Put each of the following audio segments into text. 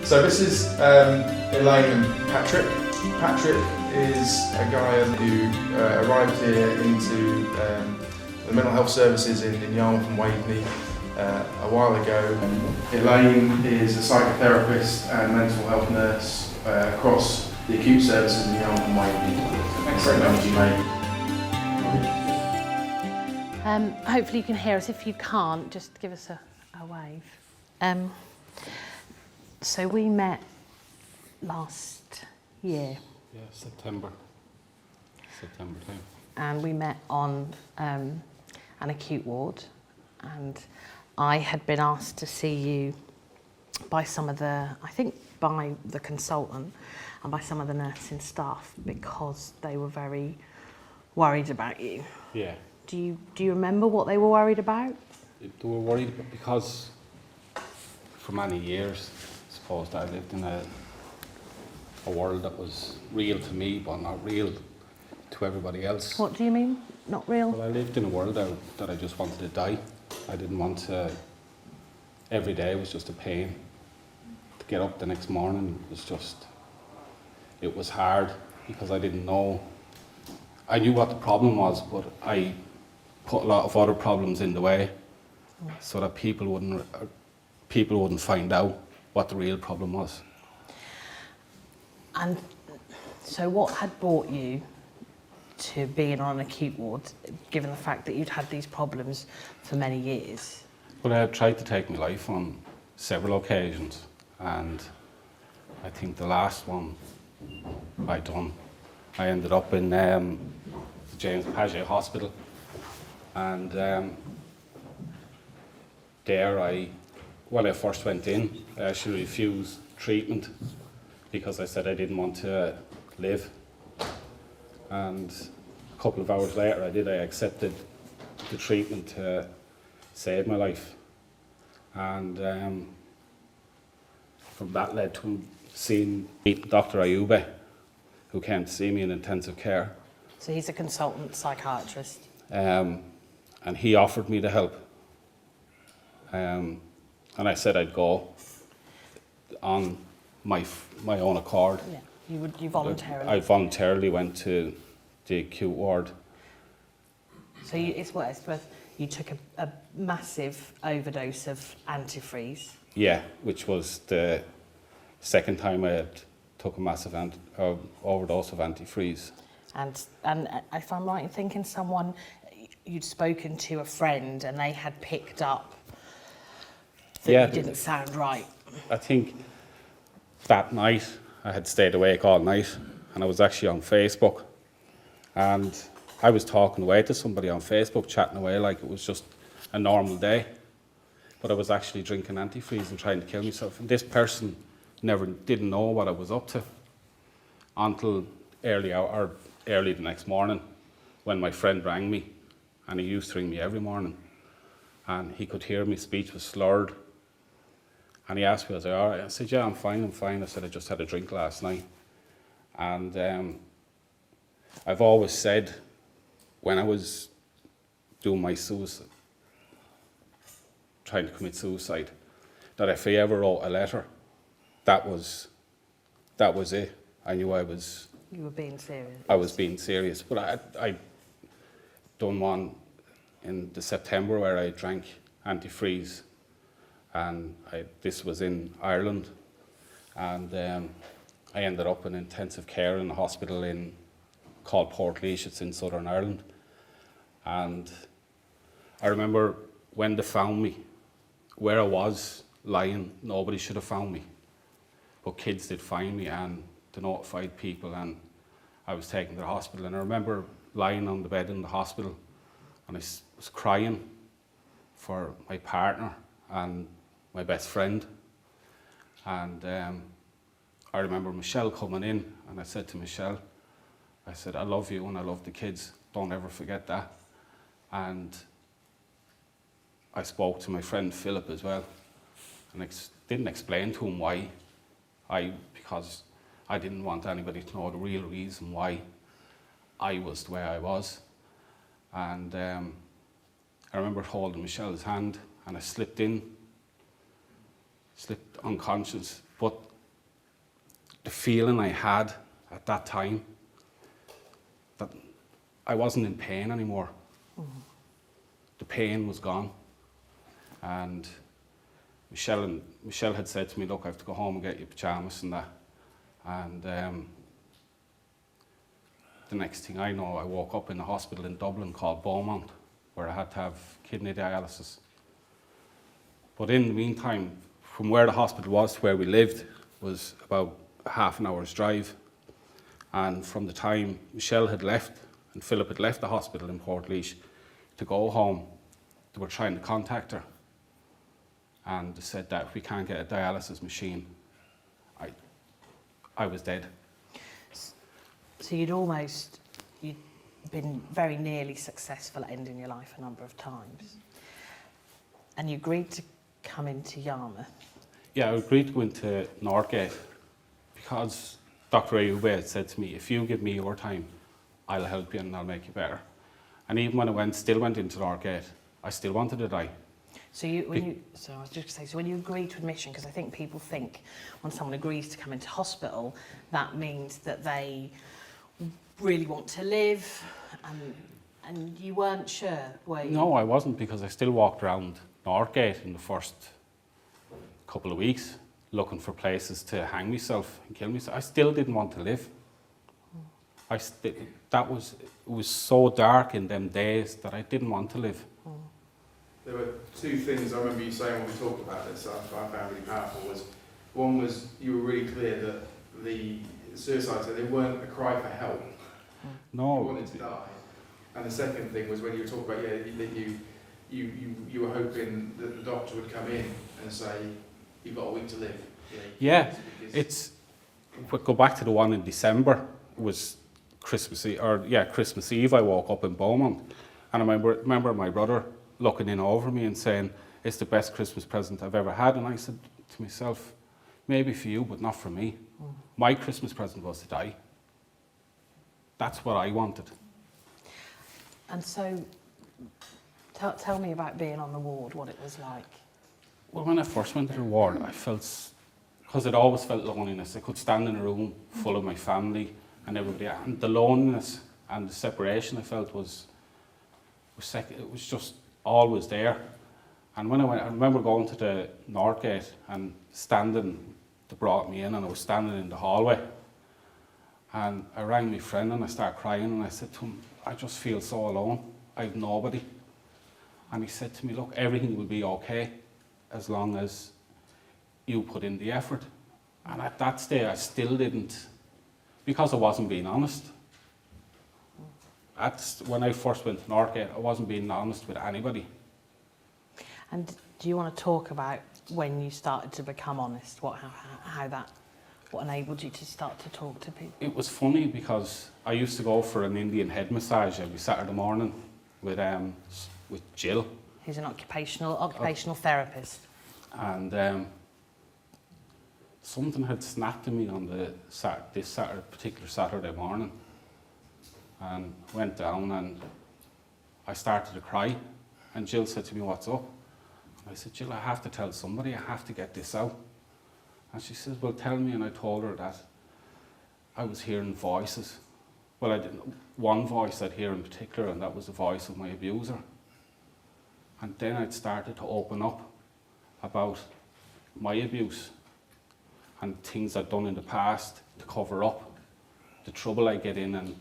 So this is Elaine and Patrick. Patrick is a guy who arrived here into the mental health services in Yarmouth and Waveney a while ago. Elaine is a psychotherapist and mental health nurse across the acute services in Yarmouth and Waveney. Thanks very much, Elaine. Hopefully you can hear us. If you can't, just give us a wave. So we met last year. Yeah, September time. And we met on an acute ward, and I had been asked to see you by some of the, I think by the consultant and by some of the nursing staff, because they were very worried about you. Yeah. Do you remember what they were worried about? They were worried because for many years, I suppose, I lived in a world that was real to me, but not real to everybody else. What do you mean, not real? Well, I lived in a world that I just wanted to die. I didn't want to. Every day was just a pain. To get up the next morning it was hard because I didn't know. I knew what the problem was, but I put a lot of other problems in the way so that people wouldn't find out what the real problem was. And so what had brought you to being on an acute ward, given the fact that you'd had these problems for many years? Well, I had tried to take my life on several occasions, and I think the last one I ended up in the James Paget Hospital, and there when I first went in, I actually refused treatment because I said I didn't want to live. And a couple of hours later I accepted the treatment to save my life. And from that led to meeting Dr. Ayube, who came to see me in intensive care. So he's a consultant psychiatrist. And he offered me the help. And I said I'd go on my own accord. Yeah, you voluntarily. I voluntarily went to the acute ward. So you took a massive overdose of antifreeze. Yeah, which was the second time I had took a massive overdose of antifreeze. And if I'm right in thinking, you'd spoken to a friend and they had picked up that you didn't sound right. I think that night I had stayed awake all night, and I was actually on Facebook, and I was talking away to somebody on Facebook, chatting away like it was just a normal day, but I was actually drinking antifreeze and trying to kill myself. And this person didn't know what I was up to until early the next morning, when my friend rang me, and he used to ring me every morning, and he could hear my speech was slurred. And he asked me, was I all right? I said, yeah, I'm fine. I said, I just had a drink last night. And I've always said, when I was doing my suicide, trying to commit suicide, that if I ever wrote a letter, that was it. I knew You were being serious. I was being serious. But I done one in the September where I drank antifreeze. And this was in Ireland, and I ended up in intensive care in a hospital called Portlaoise. It's in Southern Ireland. And I remember when they found me, where I was lying, nobody should have found me. But kids did find me, and they notified people, and I was taken to the hospital. And I remember lying on the bed in the hospital, and I was crying for my partner and my best friend. And I remember Michelle coming in, and I said to Michelle, I said, I love you and I love the kids, don't ever forget that. And I spoke to my friend Philip as well, and I didn't explain to him why, because I didn't want anybody to know the real reason why I was the way I was. And I remember holding Michelle's hand, and I slipped unconscious, but the feeling I had at that time, that I wasn't in pain anymore. The pain was gone. And Michelle had said to me, look, I have to go home and get your pyjamas and that. And the next thing I know, I woke up in a hospital in Dublin called Beaumont, where I had to have kidney dialysis. But in the meantime, from where the hospital was to where we lived was about a half an hour's drive. And from the time Michelle had left and Philip had left the hospital in Portlaoise to go home, they were trying to contact her. And they said that if we can't get a dialysis machine, I was dead. So you'd been very nearly successful at ending your life a number of times. And you agreed to come into Yarmouth. Yeah, I agreed to go into Northgate because Dr. Ayube had said to me, if you give me your time, I'll help you and I'll make you better. And even when I still went into Northgate, I still wanted to die. So I was just going to say, so when you agreed to admission, because I think people think when someone agrees to come into hospital, that means that they really want to live, and you weren't sure, were you? No, I wasn't, because I still walked around Northgate in the first couple of weeks looking for places to hang myself and kill myself. I still didn't want to live. It was so dark in them days that I didn't want to live. There were two things I remember you saying when we talked about this I found really powerful. One was you were really clear that the suicides, they weren't a cry for help. No. You wanted to die. And the second thing was when you were talking about that you were hoping that the doctor would come in and say, you've got a week to live. We'll go back to the one in December. It was Christmas Eve. I woke up in Beaumont, and I remember my brother looking in over me and saying, it's the best Christmas present I've ever had. And I said to myself, maybe for you, but not for me. My Christmas present was to die. That's what I wanted. And so, tell me about being on the ward, what it was like. Well, when I first went to the ward, I felt, because I'd always felt loneliness. I could stand in a room full of my family and everybody, and the loneliness and the separation I felt was just always there. And when I remember going to the Northgate and standing, they brought me in and I was standing in the hallway. And I rang my friend and I started crying and I said to him, I just feel so alone. I have nobody. And he said to me, look, everything will be okay as long as you put in the effort. And at that stage, I still didn't, because I wasn't being honest. When I first went to Northgate, I wasn't being honest with anybody. And do you want to talk about when you started to become honest? What enabled you to start to talk to people? It was funny because I used to go for an Indian head massage every Saturday morning with Jill. Who's an occupational therapist. And something had snapped in me on this particular Saturday morning. And went down and I started to cry. And Jill said to me, what's up? And I said, Jill, I have to tell somebody, I have to get this out. And she says, well, tell me. And I told her that I was hearing voices. Well, I didn't. One voice I'd hear in particular, and that was the voice of my abuser. And then I'd started to open up about my abuse and things I'd done in the past to cover up the trouble I get in, and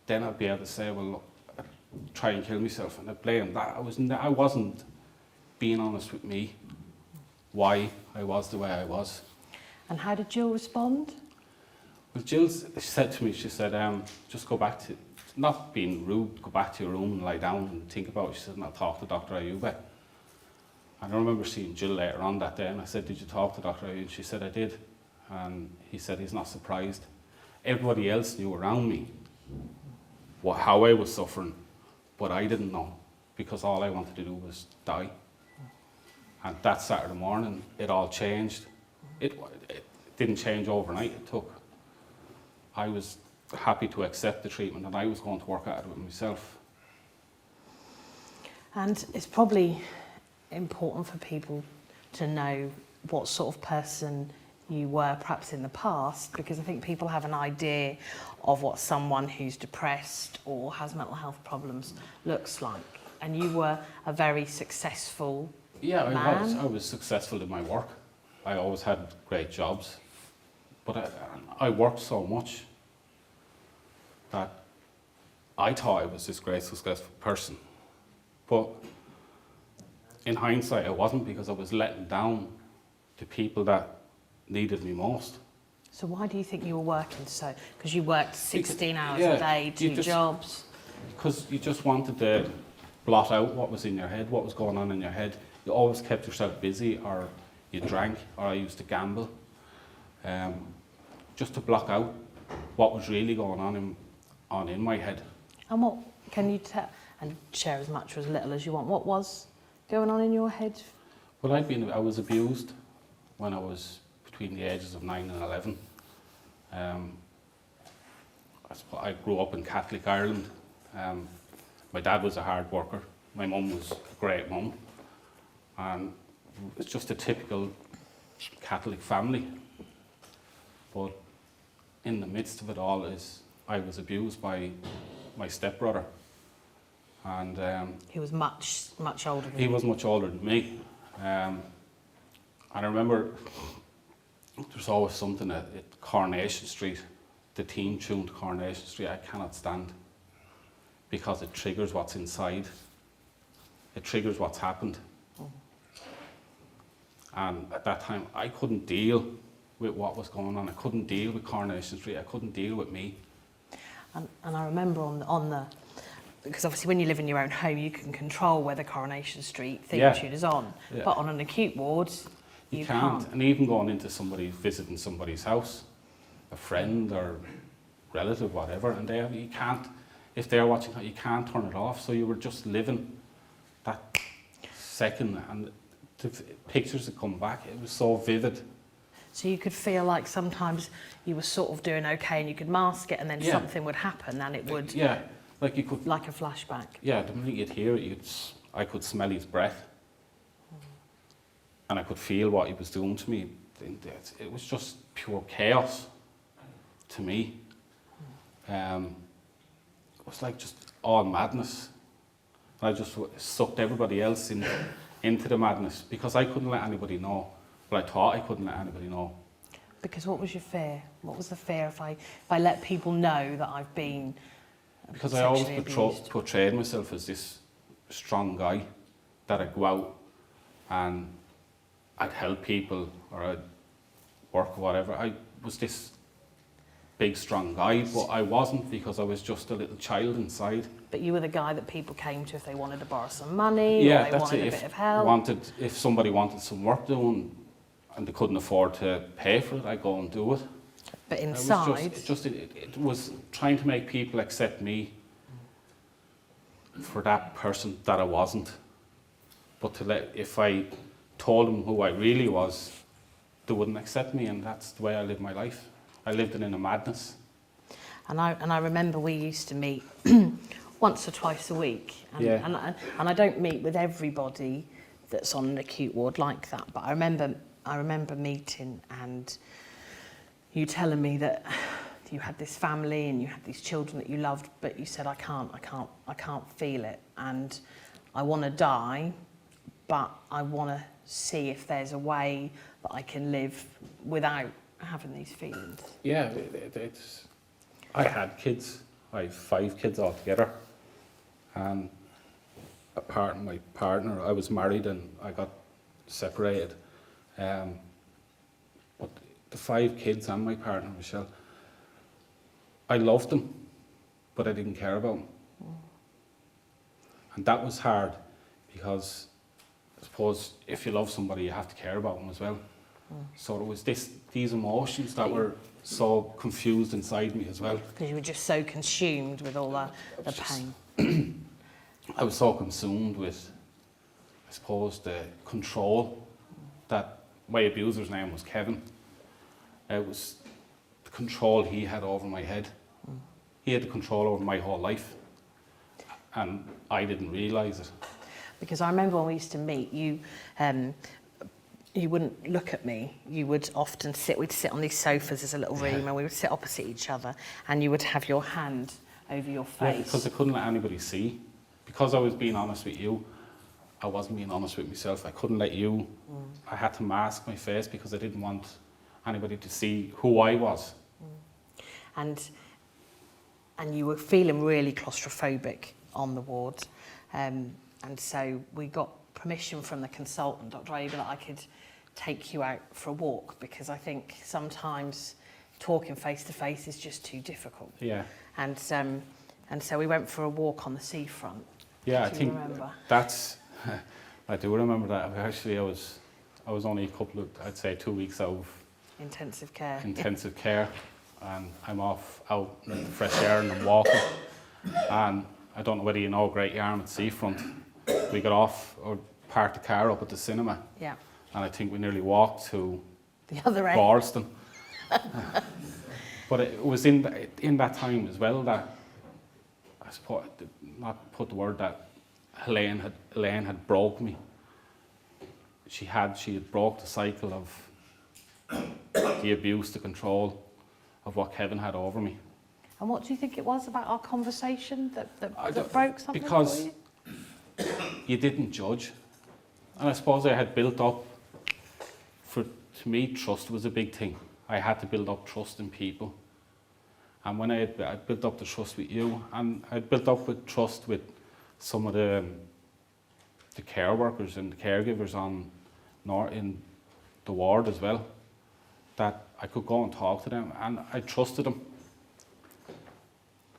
then I'd be able to say, well, look, I'd try and kill myself, and I'd blame that. I wasn't being honest with me, why I was the way I was. And how did Jill respond? Well, Jill said to me, she said, just go back to, not being rude, go back to your room and lie down and think about it. She said, and I'll talk to Dr. Ayube. And I remember seeing Jill later on that day, and I said, did you talk to Dr. Ayube? She said, I did. And he said he's not surprised. Everybody else knew around me how I was suffering, but I didn't know, because all I wanted to do was die. And that Saturday morning, it all changed. It didn't change overnight. I was happy to accept the treatment, and I was going to work at it with myself. And it's probably important for people to know what sort of person you were perhaps in the past, because I think people have an idea of what someone who's depressed or has mental health problems looks like. And you were a very successful man. I was successful in my work. I always had great jobs. But I worked so much that I thought I was this great successful person. But in hindsight, I wasn't, because I was letting down the people that needed me most. So why do you think you were working so? Because you worked 16 hours yeah, a day, two jobs. Because you just wanted to blot out what was in your head, what was going on in your head. You always kept yourself busy, or you drank, or I used to gamble, just to block out what was really going on in my head. And what can you tell, and share as much or as little as you want, what was going on in your head? Well, I was abused when I was between the ages of 9 and 11. I grew up in Catholic Ireland. My dad was a hard worker. My mum was a great mum. And it's just a typical Catholic family. But in the midst of it all I was abused by my stepbrother. And He was much older than you. he was much older than me. And I remember there's always something at Coronation Street, the theme tune to Coronation Street, I cannot stand, because it triggers what's inside. It triggers what's happened. And at that time, I couldn't deal with what was going on. I couldn't deal with Coronation Street. I couldn't deal with me. And I remember on the, because obviously when you live in your own home, you can control whether Coronation Street theme tune is on. Yeah. But on an acute ward, you can't. And even going into visiting somebody's house, a friend or relative, whatever, and you can't, if they're watching, you can't turn it off. So you were just living that second, and the pictures that come back, it was so vivid. So you could feel like sometimes you were sort of doing okay and you could mask it, and then something would happen and it would... Yeah, like you could... Like a flashback. Yeah, the minute you'd hear it, I could smell his breath. And I could feel what he was doing to me. It was just pure chaos to me. It was like just all madness. I just sucked everybody else into the madness, because I couldn't let anybody know. But I thought I couldn't let anybody know. Because what was your fear? What was the fear if I let people know that I've been Because I always abused? portrayed myself as this strong guy, that I'd go out and I'd help people, or I'd work or whatever. I was this big strong guy, but I wasn't, because I was just a little child inside. But you were the guy that people came to if they wanted to borrow some money, or they wanted a bit of help. If somebody wanted some work doing and they couldn't afford to pay for it, I'd go and do it. But inside... It was trying to make people accept me for that person that I wasn't. But if I told them who I really was, they wouldn't accept me, and that's the way I lived my life. I lived in a madness. And I remember we used to meet once or twice a week. And I don't meet with everybody that's on an acute ward like that, but I remember meeting and you telling me that you had this family and you had these children that you loved, but you said, I can't feel it, and I want to die, but I want to see if there's a way that I can live without having these feelings. Yeah, I had kids. I have 5 kids altogether, and apart from my partner, I was married and I got separated. But the 5 kids and my partner, Michelle, I loved them, but I didn't care about them. And that was hard, because I suppose if you love somebody, you have to care about them as well. So it was these emotions that were so confused inside me as well. Because you were just so consumed with all the pain. I was so consumed with, I suppose, the control that my abuser's name was Kevin. It was the control he had over my head. He had the control over my whole life, and I didn't realise it. Because I remember when we used to meet, you wouldn't look at me. You would often we'd sit on these sofas as a little room, and we would sit opposite each other, and you would have your hand over your face. Yeah, because I couldn't let anybody see. Because I was being honest with you, I wasn't being honest with myself. I couldn't let you. I had to mask my face because I didn't want anybody to see who I was. And you were feeling really claustrophobic on the ward. And so we got permission from the consultant, Dr. Ava, that I could take you out for a walk, because I think sometimes talking face to face is just too difficult. Yeah. And so we went for a walk on the seafront. Yeah, Do I you think remember? that's. I do remember that. Actually, I was only a couple of, I'd say, 2 weeks out of Intensive care. intensive care, and I'm off out in the fresh air and I'm walking. And I don't know whether you know Great Yarmouth at Seafront. We got off or parked the car up at the cinema. Yeah. And I think we nearly walked to The other end. Boylston. But it was in that time as well that I suppose, not put the word that Elaine had broke me. She had broke the cycle of the abuse, the control of what Kevin had over me. And what do you think it was about our conversation that broke something Because for you? you didn't judge. And I suppose I had built up, to me, trust was a big thing. I had to build up trust in people. And when I built up the trust with you, and I built up with trust with some of the care workers and the caregivers in the ward as well, that I could go and talk to them, and I trusted them.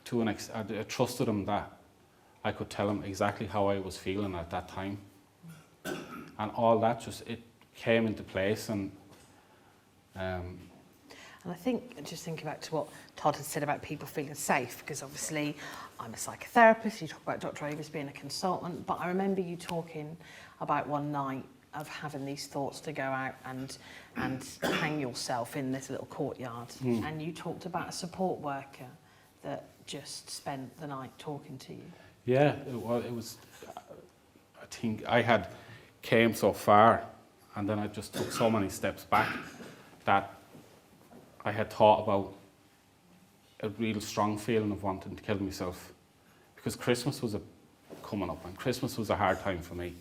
I trusted them that I could tell them exactly how I was feeling at that time, and all that it came into place. And I think, just thinking back to what Todd had said about people feeling safe, because obviously I'm a psychotherapist, you talk about Dr. Avis being a consultant, but I remember you talking about one night of having these thoughts to go out and hang yourself in this little courtyard. And you talked about a support worker that just spent the night talking to you. yeah, it was. I think I had came so far, and then I just took so many steps back that I had thought about a real strong feeling of wanting to kill myself, because Christmas was coming up, and Christmas was a hard time for me.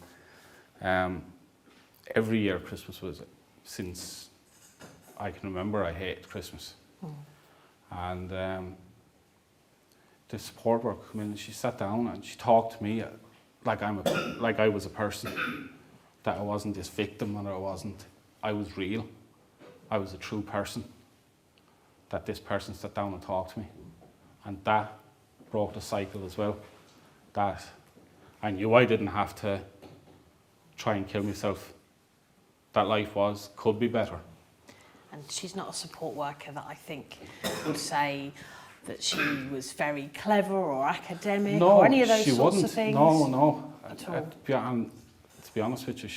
Every year Christmas was, since I can remember, I hated Christmas. And the support worker came in and she sat down and she talked to me like I was a person, that I wasn't this victim, and I was real. I was a true person, that this person sat down and talked to me. And that broke the cycle as well, that I knew I didn't have to try and kill myself, that life could be better. And she's not a support worker that I think would say that she was very clever or academic or any of those sorts of things. No. At all. To be honest with you,